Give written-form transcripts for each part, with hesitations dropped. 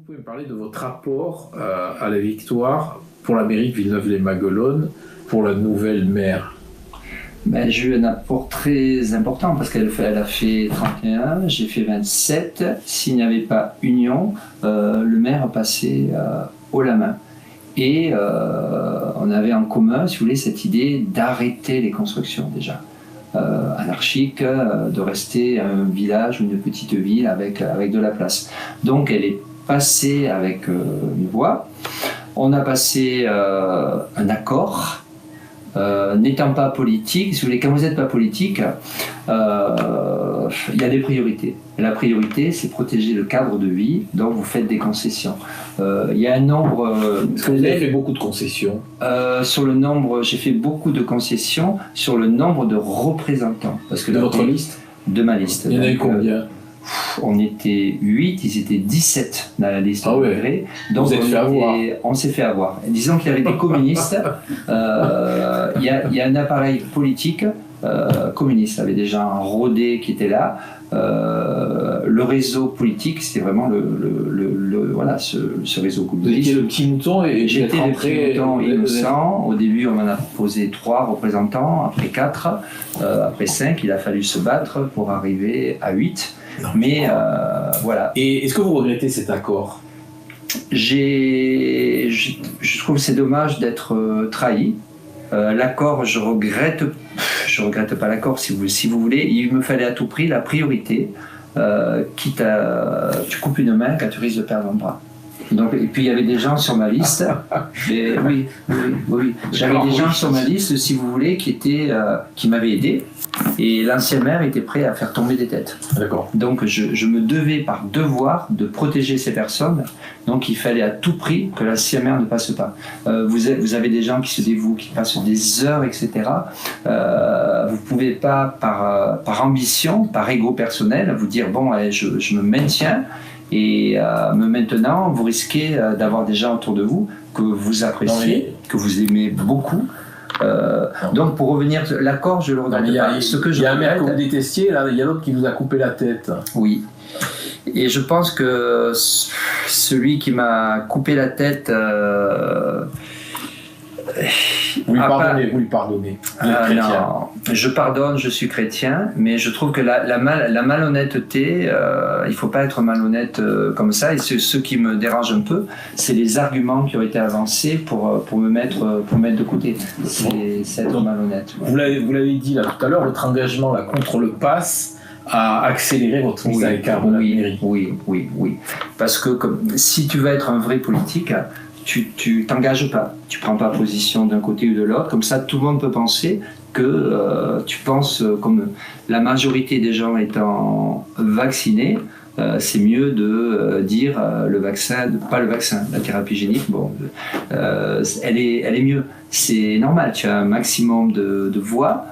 pouvez me parler de votre rapport à la victoire pour la mairie de Villeneuve-les-Maguelones, pour la nouvelle maire? J'ai eu un apport très important parce qu'elle a fait 31, j'ai fait 27. S'il n'y avait pas union, le maire passait haut la main. Et on avait en commun, si vous voulez, cette idée d'arrêter les constructions déjà. Anarchiques, de rester un village ou une petite ville avec de la place. Donc elle est passée avec une voix. On a passé un accord. N'étant pas politique, si vous voulez, quand vous n'êtes pas politique, il y a des priorités. Et la priorité, c'est protéger le cadre de vie, donc vous faites des concessions. Il y a un nombre... Est-ce que vous avez fait beaucoup de concessions? Sur le nombre, j'ai fait beaucoup de concessions sur le nombre de représentants. Parce que de votre liste? De ma liste. Il y en a eu combien? On était 8, ils étaient 17 dans la liste. Ah ouais. Donc vous êtes fait avoir. On s'est fait avoir. Disons qu'il y avait des communistes. Il y a un appareil politique communiste. Il y avait déjà un rodé qui était là. Le réseau politique, c'était vraiment voilà, ce réseau communiste. Vous étiez le petit mouton et j'étais le petit mouton innocent. Au début, on en a proposé 3 représentants, après 4, après 5. Il a fallu se battre pour arriver à 8. Mais voilà. Et est-ce que vous regrettez cet accord? Je trouve que c'est dommage d'être trahi. L'accord, je regrette pas l'accord si vous voulez. Il me fallait à tout prix la priorité. Quitte à tu coupes une main quand tu risques de perdre un bras. Donc, et puis il y avait des gens sur ma liste. Oui. J'avais des gens sur ma liste, si vous voulez, qui m'avaient aidé. Et l'ancien maire était prêt à faire tomber des têtes. D'accord. Donc je me devais par devoir de protéger ces personnes. Donc il fallait à tout prix que l'ancien maire ne passe pas. Vous avez des gens qui se dévouent, qui passent des heures, etc. Vous ne pouvez pas, par ambition, par ego personnel, vous dire bon, allez, je me maintiens. Et maintenant, vous risquez d'avoir des gens autour de vous que vous appréciez, que vous aimez beaucoup. Donc pour revenir, l'accord, je le regrette pas. Il y a un maire que vous détestiez, là, il y a l'autre qui vous a coupé la tête. Oui. Et je pense que celui qui m'a coupé la tête... Vous lui pardonnez. Vous êtes chrétien. Non, je pardonne, je suis chrétien, mais je trouve que la malhonnêteté, il ne faut pas être malhonnête comme ça. Et ce qui me dérange un peu, c'est les arguments qui ont été avancés pour me mettre de côté. C'est être malhonnête. Ouais. Vous l'avez dit là tout à l'heure, votre engagement là, contre le pass a accéléré votre mise à l'écart de la mairie. Oui. Parce que si tu veux être un vrai politique, tu t'engages pas, tu prends pas position d'un côté ou de l'autre, comme ça tout le monde peut penser que tu penses comme la majorité des gens étant vaccinés, c'est mieux de dire le vaccin, pas le vaccin, la thérapie génique, bon, elle est mieux, c'est normal, tu as un maximum de voix.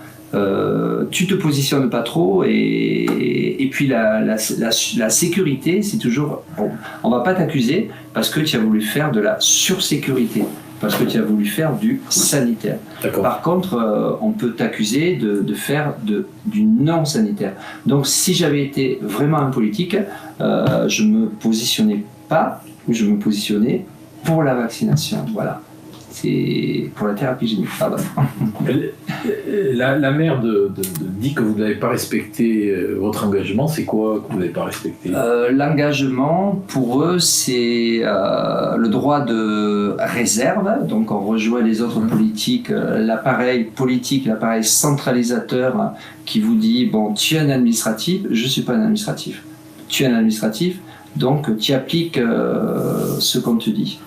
Tu te positionnes pas trop et puis la sécurité, c'est toujours bon, on va pas t'accuser parce que tu as voulu faire de la sursécurité, parce que tu as voulu faire du sanitaire. D'accord. Par contre, on peut t'accuser de faire du non sanitaire. Donc si j'avais été vraiment un politique, je me positionnais pas, je me positionnais pour la vaccination, voilà. C'est pour la thérapie génique, pardon. La maire dit que vous n'avez pas respecté votre engagement. C'est quoi que vous n'avez pas respecté? L'engagement, pour eux, c'est le droit de réserve. Donc on rejoint les autres politiques, l'appareil politique, l'appareil centralisateur qui vous dit, bon, tu es un administratif, je ne suis pas un administratif. Tu es un administratif, donc tu appliques ce qu'on te dit.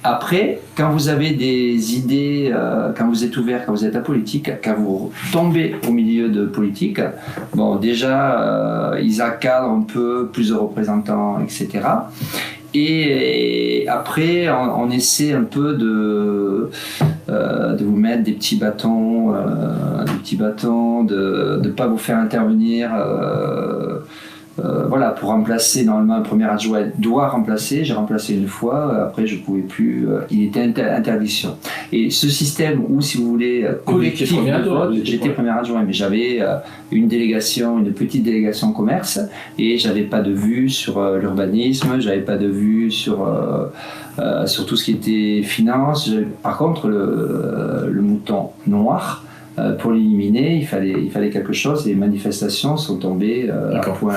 Après, quand vous avez des idées, quand vous êtes ouvert, quand vous êtes apolitique, quand vous tombez au milieu de politique, bon, déjà, ils encadrent un peu plus de représentants, etc. Et après, on essaie un peu de vous mettre des petits bâtons, de ne pas vous faire intervenir voilà, pour remplacer, normalement, un premier adjoint doit remplacer. J'ai remplacé une fois, après, je ne pouvais plus. Il était interdiction. Et ce système où, si vous voulez, collectif de vote, j'étais premier adjoint, mais j'avais une petite délégation commerce, et j'avais pas de vue sur l'urbanisme, j'avais pas de vue sur tout ce qui était finance. Par contre, le mouton noir, pour l'éliminer, il fallait quelque chose, et les manifestations sont tombées à point.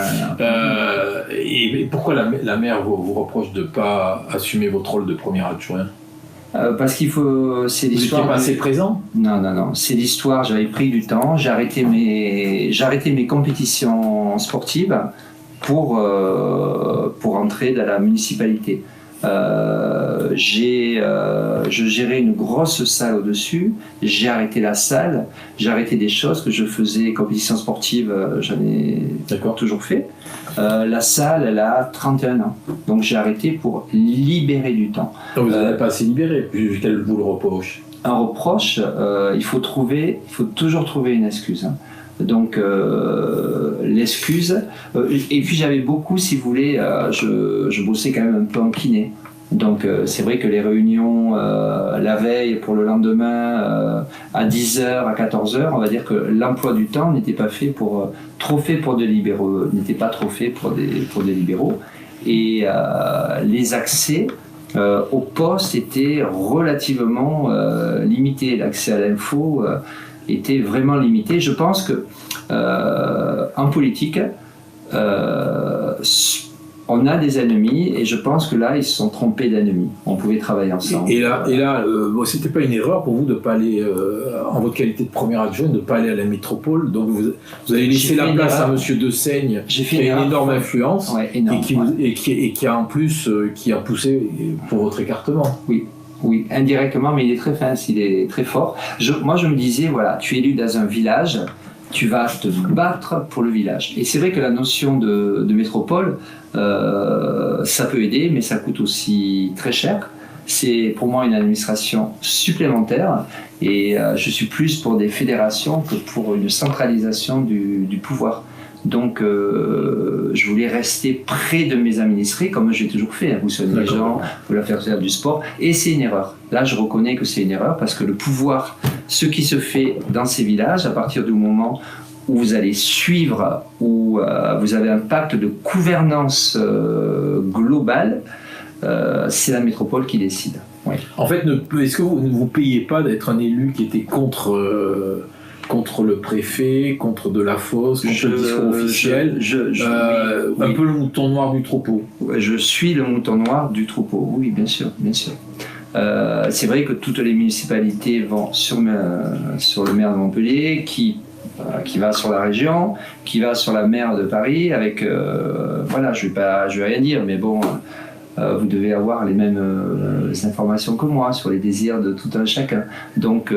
Et pourquoi la maire vous reproche de ne pas assumer votre rôle de premier adjoint? Parce qu'il faut. C'est l'histoire. Vous n'étiez pas assez présent? Non. C'est l'histoire. J'avais pris du temps. J'ai arrêté mes compétitions sportives pour entrer dans la municipalité. Je gérais une grosse salle au-dessus, j'ai arrêté la salle, j'ai arrêté des choses que je faisais, compétition sportive, j'en ai toujours fait. La salle, elle a 31 ans, donc j'ai arrêté pour libérer du temps. Donc vous n'avez pas assez libéré, qu'elle vous le reproche? Un reproche, il faut toujours trouver une excuse. Donc l'excuse, et puis j'avais beaucoup, si vous voulez, je bossais quand même un peu en kiné. Donc c'est vrai que les réunions la veille pour le lendemain à 10h, à 14h, on va dire que l'emploi du temps n'était pas fait trop fait pour des libéraux, et les accès au poste étaient relativement limités. L'accès à l'info était vraiment limité. Je pense que en politique, on a des ennemis, et je pense que là, ils se sont trompés d'ennemis. On pouvait travailler ensemble. Et là, c'était pas une erreur pour vous de ne pas aller, en votre qualité de premier adjoint, de ne pas aller à la métropole. Donc vous avez laissé la place à Monsieur De Seigne, qui a une énorme influence, et qui a en plus qui a poussé pour votre écartement. Oui, indirectement, mais il est très fin, il est très fort. Moi, je me disais, voilà, tu es élu dans un village, tu vas te battre pour le village. Et c'est vrai que la notion de métropole, ça peut aider, mais ça coûte aussi très cher. C'est pour moi une administration supplémentaire, et je suis plus pour des fédérations que pour une centralisation du pouvoir. Donc je voulais rester près de mes administrés, comme j'ai toujours fait. Vous soignez les gens, vous leur faire faire du sport, et c'est une erreur. Là, je reconnais que c'est une erreur, parce que le pouvoir, ce qui se fait dans ces villages, à partir du moment où vous allez suivre, où vous avez un pacte de gouvernance globale, c'est la métropole qui décide. Oui. En fait, est-ce que vous ne vous payez pas d'être un élu qui était contre le préfet, contre de la fosse, contre le discours officiel, un peu le mouton noir du troupeau? Je suis le mouton noir du troupeau, oui, bien sûr. C'est vrai que toutes les municipalités vont sur le maire de Montpellier, qui va sur la région, qui va sur la maire de Paris, avec voilà, je vais rien dire, mais bon, vous devez avoir les mêmes informations que moi sur les désirs de tout un chacun. Donc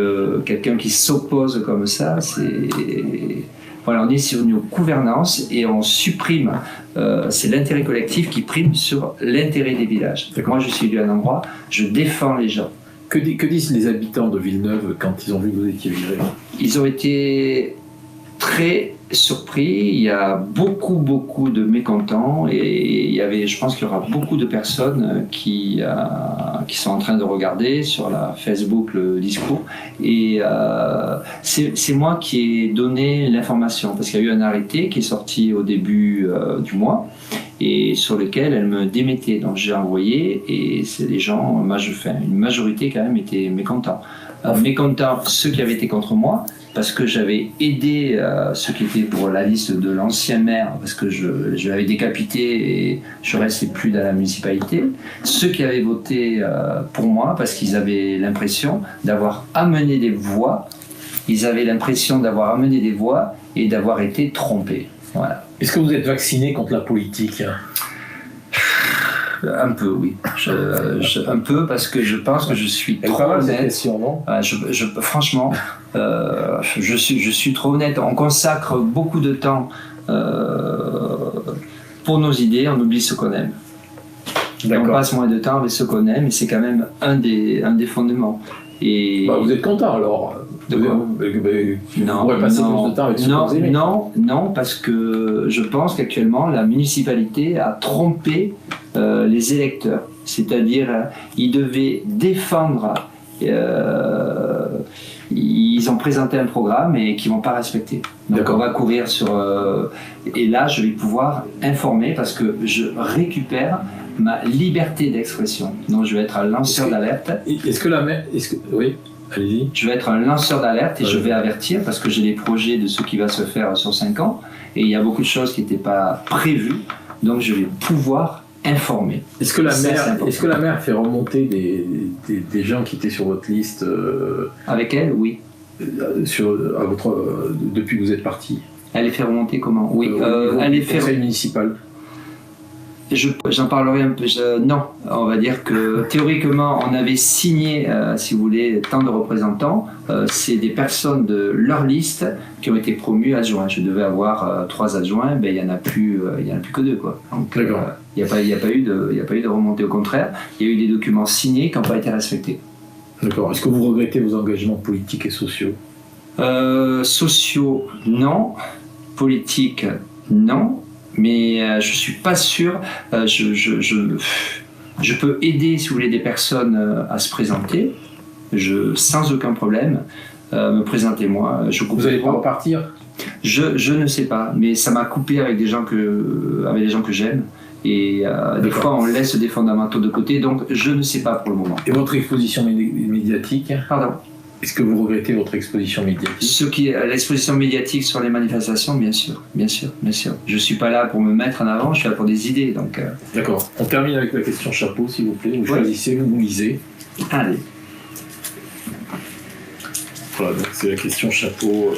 quelqu'un qui s'oppose comme ça, voilà, on est sur une gouvernance, et on supprime, c'est l'intérêt collectif qui prime sur l'intérêt des villages. Moi, je suis élu à un endroit, je défends les gens. Que disent les habitants de Villeneuve quand ils ont vu que vous étiez viré? Ils ont été très surpris. Il y a beaucoup de mécontents, et je pense qu'il y aura beaucoup de personnes qui sont en train de regarder sur la Facebook le discours, et c'est moi qui ai donné l'information, parce qu'il y a eu un arrêté qui est sorti au début du mois, et sur lequel elle me démettait. Donc j'ai envoyé, et c'est les gens, une majorité quand même était mécontents. Mécontents ceux qui avaient été contre moi, parce que j'avais aidé ceux qui étaient pour la liste de l'ancien maire, parce que je l'avais décapité et je restais plus dans la municipalité. Ceux qui avaient voté pour moi, parce qu'ils avaient l'impression d'avoir amené des voix, et d'avoir été trompés. Voilà. Est-ce que vous êtes vacciné contre la politique? Un peu, oui. Un peu, parce que je pense que je suis trop honnête. Franchement, je suis trop honnête. On consacre beaucoup de temps pour nos idées, on oublie ce qu'on aime. On passe moins de temps avec ce qu'on aime, et c'est quand même un des fondements. Et vous êtes content alors? De quoi? On pourrait passer plus de temps avec ce que vous aimez. Non, parce que je pense qu'actuellement, la municipalité a trompé les électeurs. C'est-à-dire, ils devaient défendre... ils ont présenté un programme et qu'ils ne vont pas respecter. Donc on va courir sur... et là, je vais pouvoir informer parce que je récupère ma liberté d'expression. Donc je vais être un lanceur d'alerte. Oui, allez-y. Je vais être un lanceur d'alerte et je vais avertir parce que j'ai des projets de ce qui va se faire sur 5 ans et il y a beaucoup de choses qui n'étaient pas prévues. Donc je vais pouvoir informer. Est-ce que la maire fait remonter des gens qui étaient sur votre liste avec elle, oui. Depuis que vous êtes parti? Elle les fait remonter comment? Oui, elle les fait conseil municipal. J'en parlerai un peu. Non, on va dire que théoriquement, on avait signé, si vous voulez, tant de représentants. C'est des personnes de leur liste qui ont été promues adjoints. Je devais avoir 3 adjoints, il n'y en a plus que 2, quoi. Donc, il n'y a pas eu de remontée. Au contraire, il y a eu des documents signés qui n'ont pas été respectés. D'accord. Est-ce que vous regrettez vos engagements politiques et sociaux? Sociaux, non. Politiques, non. Mais je ne suis pas sûr. Je peux aider, si vous voulez, des personnes à se présenter. Sans aucun problème. Me présentez-moi. Vous n'allez pas repartir? Je ne sais pas. Mais ça m'a coupé avec des gens que j'aime. Et des fois, on laisse des fondamentaux de côté. Donc, je ne sais pas pour le moment. Et votre exposition médiatique? Pardon? Est-ce que vous regrettez votre exposition médiatique? L'exposition médiatique sur les manifestations, bien sûr. Je ne suis pas là pour me mettre en avant, je suis là pour des idées. Donc, D'accord. On termine avec la question chapeau, s'il vous plaît. Vous choisissez, vous lisez. Allez. Voilà, donc c'est la question chapeau,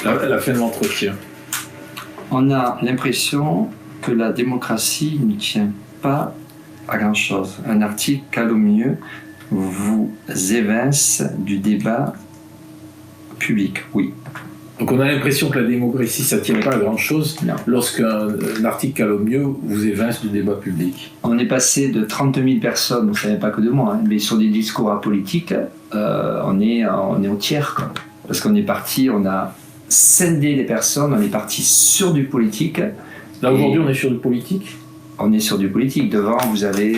la fin de l'entretien. On a l'impression que la démocratie ne tient pas à grand-chose. Un article calomnieux vous évince du débat public, oui. Donc on a l'impression que la démocratie, ça ne tient pas à grand-chose lorsqu'un article calomnieux vous évince du débat public. On est passé de 30 000 personnes, vous ne savez pas que de moi, mais sur des discours apolitiques, on est au tiers, quoi. Parce qu'on est parti, on a scindé les personnes, on est parti sur du politique. Là aujourd'hui on est sur du politique? On est sur du politique. Devant, vous avez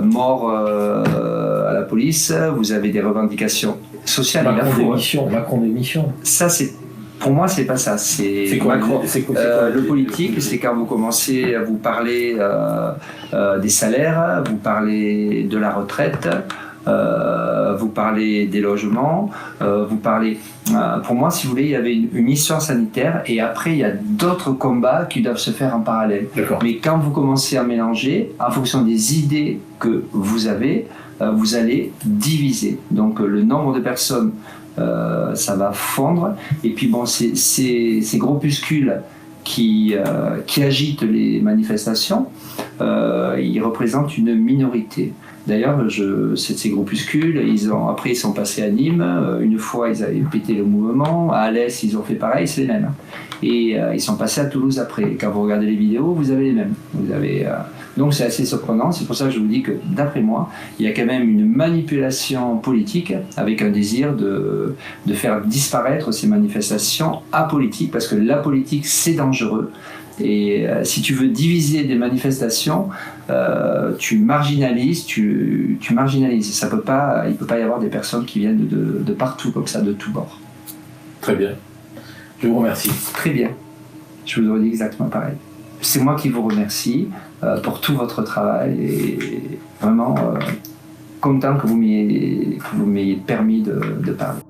mort à la police, vous avez des revendications sociales. Macron démission. Ça, pour moi, c'est pas ça. C'est quoi, Macron. Le politique, c'est quand vous commencez à vous parler des salaires, vous parlez de la retraite, vous parlez des logements, vous parlez... pour moi, si vous voulez, il y avait une histoire sanitaire et après, il y a d'autres combats qui doivent se faire en parallèle. Mais quand vous commencez à mélanger, en fonction des idées que vous avez, vous allez diviser. Donc, le nombre de personnes, ça va fondre. Et puis, bon, ces groupuscules qui agitent les manifestations, ils représentent une minorité. D'ailleurs, ces groupuscules, après ils sont passés à Nîmes, une fois ils avaient pété le mouvement, à Alès ils ont fait pareil, c'est les mêmes. Et ils sont passés à Toulouse après. Quand vous regardez les vidéos, vous avez les mêmes. Donc c'est assez surprenant, c'est pour ça que je vous dis que d'après moi, il y a quand même une manipulation politique avec un désir de faire disparaître ces manifestations apolitiques, parce que la politique c'est dangereux. Et si tu veux diviser des manifestations, tu marginalises, tu marginalises. Il ne peut pas y avoir des personnes qui viennent de partout, comme ça, de tous bords. Très bien. Je vous remercie. Très bien. Je vous aurais dit exactement pareil. C'est moi qui vous remercie pour tout votre travail et vraiment content que vous m'ayez permis de parler.